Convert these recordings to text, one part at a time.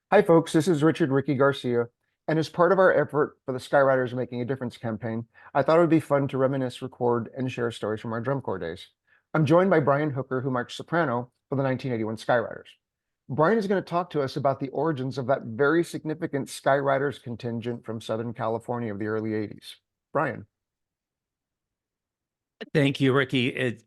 Hi, folks. This is Richard Ricky Garcia. And as part of our effort for the Skywriters Making a Difference campaign, I thought it would be fun to reminisce, record, and share stories from our drum corps days. I'm joined by Brian Hooker, who marched soprano for the 1981 Skywriters. Brian is going to talk to us about the origins of that very significant Skywriters contingent from Southern California of the early 80s. Brian. Thank you, Ricky.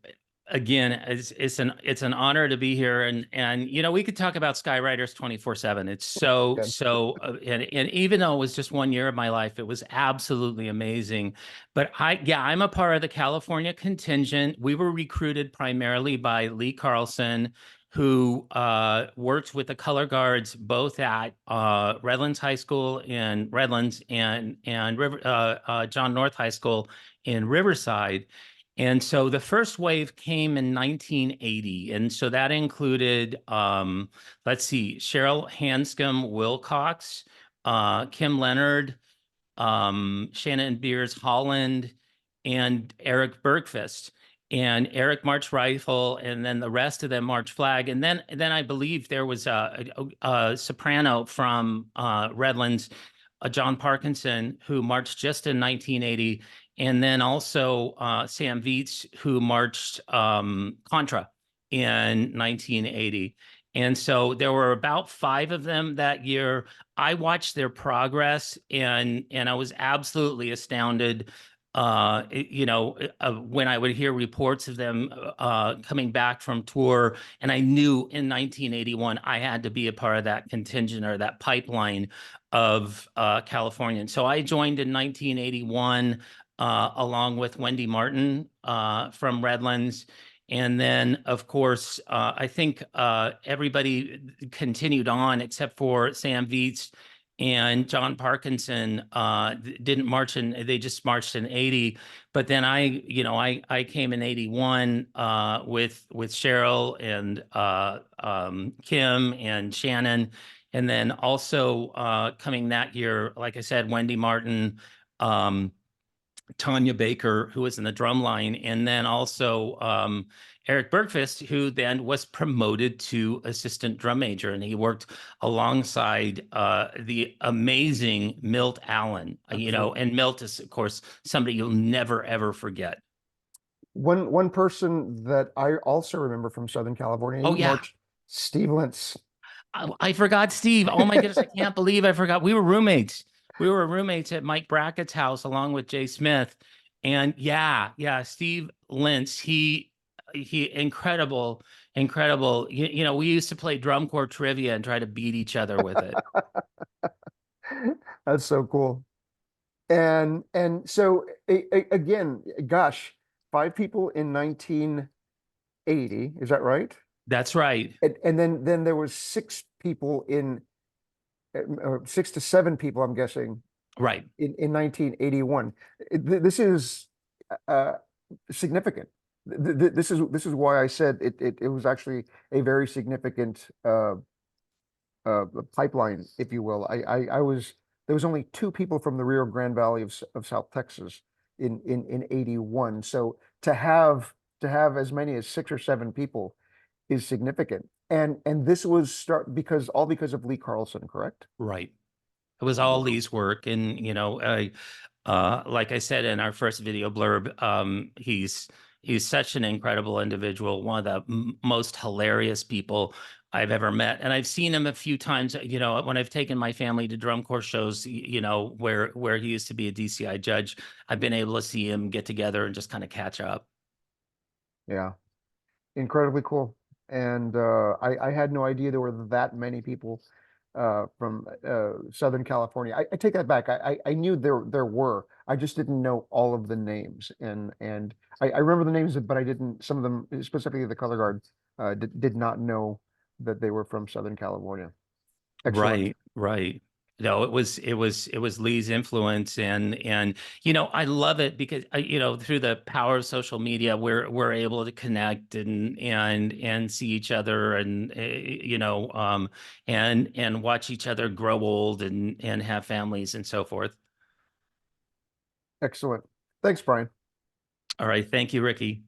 Again, it's an honor to be here, and we could talk about Skywriters 24/7. It's Good. and even though it was just 1 year of my life, it was absolutely amazing. But I'm a part of the California contingent. We were recruited primarily by Lee Carlson, who worked with the color guards both at Redlands High School in Redlands and John North High School in Riverside. And so the first wave came in 1980. And so that included, let's see, Cheryl Hanscom Wilcox, Kim Leonard, Shannon Beers Holland, and Eric Bergfist. And Eric marched rifle, and then the rest of them marched flag. And then I believe there was a soprano from Redlands, John Parkinson, who marched just in 1980, and then also Sam Viets, who marched Contra in 1980. And so there were about 5 of them that year. I watched their progress, and I was absolutely astounded. When I would hear reports of them coming back from tour, and I knew in 1981 I had to be a part of that contingent or that pipeline of California. And so I joined in 1981 along with Wendy Martin from Redlands. And then, of course, I think everybody continued on except for Sam Viets and John Parkinson didn't march they just marched in 80. But then I came in 81 with Cheryl and Kim and Shannon. And then also coming that year, like I said, Wendy Martin, Tanya Baker, who was in the drum line, and then also Eric Bergfist, who then was promoted to assistant drum major, and he worked alongside the amazing Milt Allen. Absolutely. And Milt is, of course, somebody you'll never ever forget. One person that I also remember from Southern California, Oh he yeah, marched Steve Lentz. I forgot Steve. Oh my goodness, I can't believe I forgot. We were roommates. We were roommates at Mike Brackett's house along with Jay Smith. And yeah, Steve Lentz, he incredible, incredible. We used to play drum corps trivia and try to beat each other with it. That's so cool. And so again, gosh, 5 people in 1980, is that right? That's right. And then there was 6 people in or 6 to 7 people, I'm guessing, Right. in 1981. This is uh, significant. This is why I said it was actually a very significant pipeline, if you will. I was there was only 2 people from the Rio Grande Valley of South Texas in 81. So to have as many as 6 or 7 people is significant. And this was because of Lee Carlson, correct? Right. It was all Wow. Lee's work. And, like I said in our first video blurb, he's such an incredible individual, one of the most hilarious people I've ever met. And I've seen him a few times, when I've taken my family to drum corps shows, where he used to be a DCI judge. I've been able to see him get together and just kind of catch up. Yeah, incredibly cool. And I had no idea there were that many people from Southern California. I take that back. I knew there were. I just didn't know all of the names. And I remember the names, but I didn't. Some of them, specifically the color guard, did not know that they were from Southern California. Excellent. Right, right. No, it was Lee's influence, and I love it because through the power of social media we're able to connect and see each other and and watch each other grow old and have families and so forth. Excellent. Thanks, Brian. All right, thank you, Ricky.